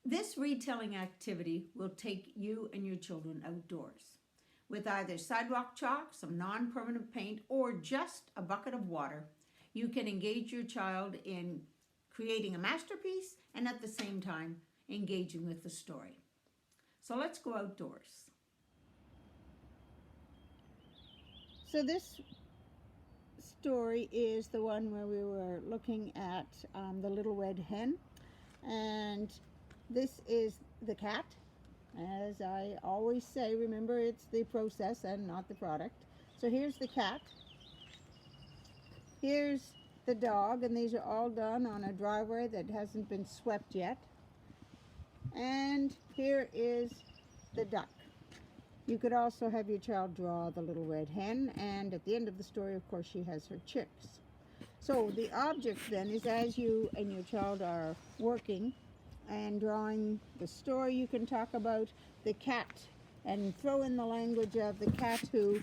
This retelling activity will take you and your children outdoors. With either sidewalk chalk, some non-permanent paint, or just a bucket of water, you can engage your child in creating a masterpiece and at the same time engaging with the story. So let's go outdoors. So this story is the one where we were looking at the little red hen, and this is the cat. As I always say, remember, it's the process and not the product. So here's the cat, here's the dog, and these are all done on a driveway that hasn't been swept yet. And here is the duck. You could also have your child draw the little red hen, and at the end of the story, of course, she has her chicks. So the object then is, as you and your child are working and drawing the story, you can talk about the cat and throw in the language of the cat who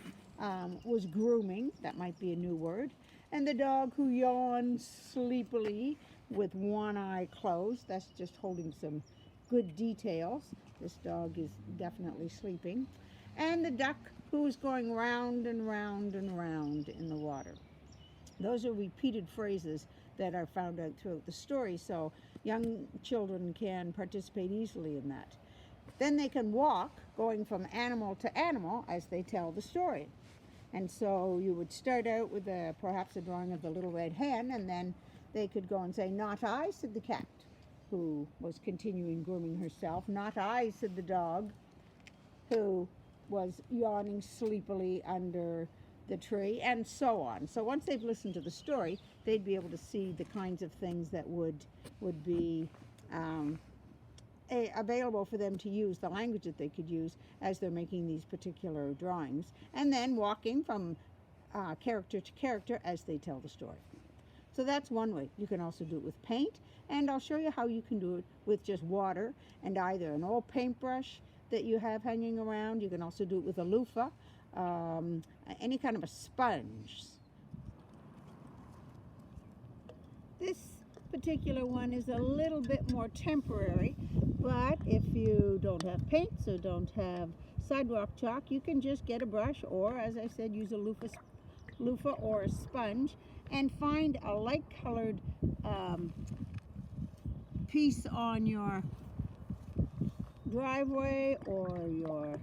was grooming, that might be a new word, and the dog who yawns sleepily with one eye closed. That's just holding some good details. This dog is definitely sleeping. And the duck who is going round and round and round in the water. Those are repeated phrases that are found out throughout the story, so young children can participate easily in that. Then they can walk, going from animal to animal as they tell the story. And so you would start out with perhaps a drawing of the little red hen, and then they could go and say, "Not I," said the cat, who was continuing grooming herself. "Not I," said the dog, who was yawning sleepily under the tree, and so on. So once they've listened to the story, they'd be able to see the kinds of things that would be available for them to use, the language that they could use as they're making these particular drawings, and then walking from character to character as they tell the story. So that's one way. You can also do it with paint, and I'll show you how you can do it with just water and either an old paintbrush that you have hanging around. You can also do it with a loofah, any kind of a sponge. This particular one is a little bit more temporary, but if you don't have paints or don't have sidewalk chalk, you can just get a brush, or as I said, use a loofah or a sponge, and find a light-colored piece on your driveway or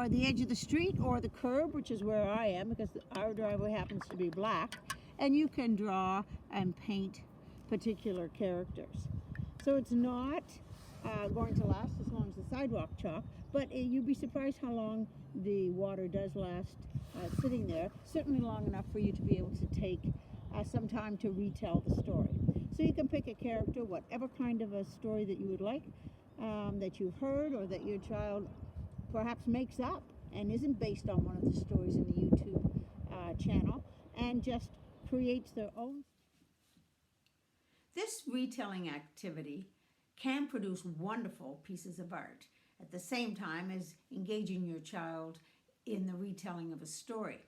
the edge of the street or the curb, which is where I am because our driveway happens to be black, and you can draw and paint particular characters. So it's not going to last as long as the sidewalk chalk, but you'd be surprised how long the water does last sitting there, certainly long enough for you to be able to take some time to retell the story. So you can pick a character, whatever kind of a story that you would like, that you've heard or that your child perhaps makes up and isn't based on one of the stories in the YouTube channel, and just creates their own. This retelling activity can produce wonderful pieces of art at the same time as engaging your child in the retelling of a story.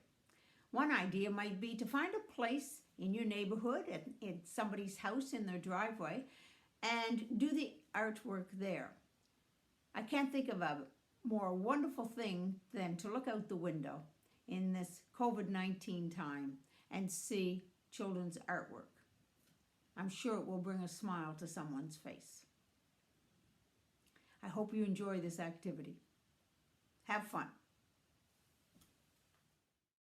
One idea might be to find a place in your neighborhood, at somebody's house in their driveway, and do the artwork there. I can't think of a more wonderful thing than to look out the window in this COVID-19 time and see children's artwork. I'm sure it will bring a smile to someone's face. I hope you enjoy this activity. Have fun.